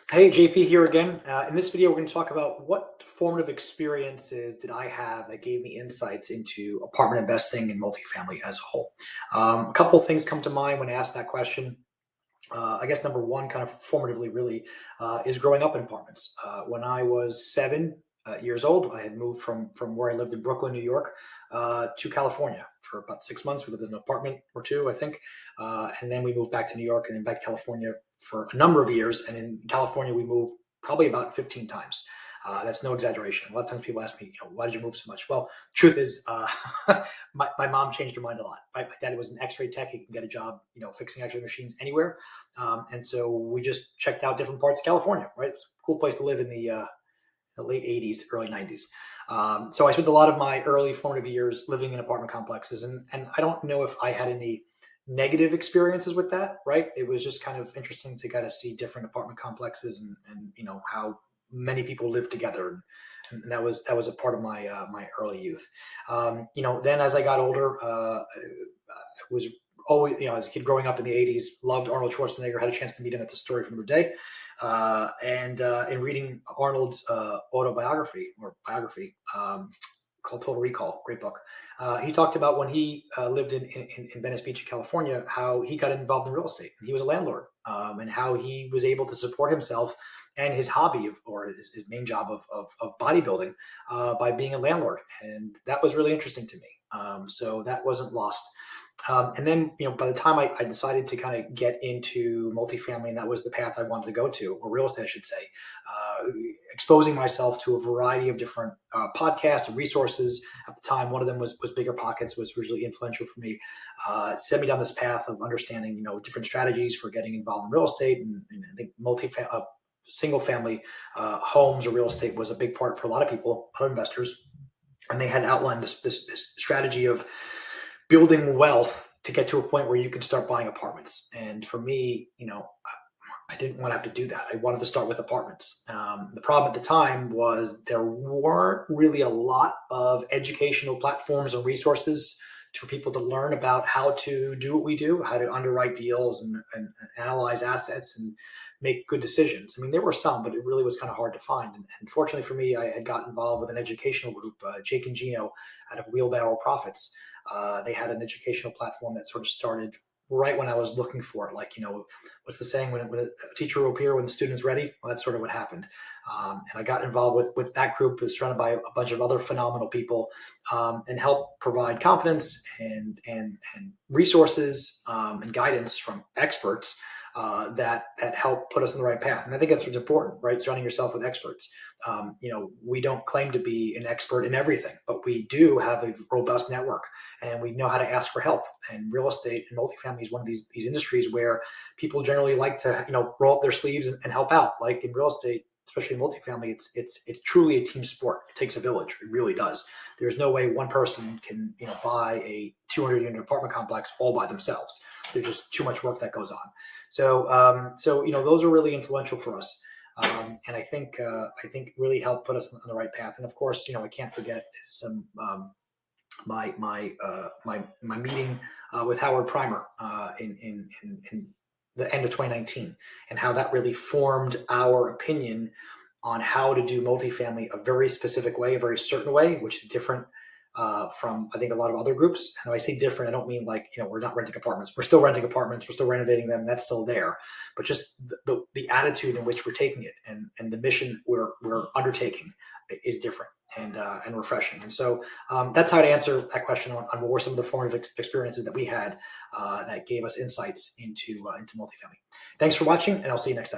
Hey, JP here again. In this video, we're going to talk about what formative experiences did I have that gave me insights into apartment investing and multifamily as a whole. A couple of things come to mind when I ask that question. I guess number one, kind of formatively, really, is growing up in apartments. When I was 7 years old, I had moved from where I lived in Brooklyn, New York, to California for about 6 months. We lived in an apartment or two, I think, and then we moved back to New York and then back to California for a number of years. And in California, we moved probably about 15 times. That's no exaggeration. A lot of times people ask me, why did you move so much? Well, truth is, my mom changed her mind a lot. Right? My dad was an X-ray tech. He can get a job, fixing X-ray machines anywhere. And so we just checked out different parts of California, right? It's a cool place to live in the late 80s, early 90s. So I spent a lot of my early formative years living in apartment complexes. And I don't know if I had any negative experiences with that, right? It was just kind of interesting to kind of see different apartment complexes and how many people live together. And that was a part of my early youth. Then as I got older, I was always, as a kid growing up in the 80s, loved Arnold Schwarzenegger, had a chance to meet him. It's a story from another day. And in reading Arnold's autobiography or biography called Total Recall, great book, he talked about when he lived in Venice Beach, California, how he got involved in real estate. He was a landlord, and how he was able to support himself and his hobby or his main job of bodybuilding by being a landlord. And that was really interesting to me. So that wasn't lost. And then, by the time I decided to kind of get into multifamily, and that was the path I wanted to go to, or real estate, I should say, exposing myself to a variety of different podcasts and resources. At the time, one of them was Bigger Pockets, was really influential for me. Set me down this path of understanding, different strategies for getting involved in real estate, and I think single family homes or real estate was a big part for a lot of people, a lot of investors, and they had outlined this strategy of building wealth to get to a point where you can start buying apartments. And for me, I didn't want to have to do that. I wanted to start with apartments. The problem at the time was there weren't really a lot of educational platforms and resources for people to learn about how to do what we do, how to underwrite deals and analyze assets and make good decisions. I mean, there were some, but it really was kind of hard to find. And fortunately for me, I had got involved with an educational group, Jake and Gino, out of Wheelbarrow Profits. They had an educational platform that sort of started right when I was looking for it. Like, what's the saying, when a teacher will appear when the student's ready? Well, that's sort of what happened. And I got involved with that group. It was surrounded by a bunch of other phenomenal people, and help provide confidence and resources, and guidance from experts that help put us on the right path. And I think that's what's important, right? Surrounding yourself with experts. We don't claim to be an expert in everything, but we do have a robust network, and we know how to ask for help. And real estate and multifamily is one of these industries where people generally like to, roll up their sleeves and help out. Like in real estate, especially in multifamily, it's truly a team sport. It takes a village. It really does. There's no way one person can, buy a 200 unit apartment complex all by themselves. There's just too much work that goes on. So those are really influential for us. And I think really helped put us on the right path. And of course, I can't forget some my meeting with Howard Primer in the end of 2019, and how that really formed our opinion on how to do multifamily a very specific way, a very certain way, which is different from, I think, a lot of other groups. And when I say different, I don't mean like, we're not renting apartments. We're still renting apartments. We're still renovating them. That's still there. But just the attitude in which we're taking it, and the mission we're undertaking is different and refreshing. And so that's how to answer that question on what were some of the formative experiences that we had that gave us insights into multifamily. Thanks for watching, and I'll see you next time.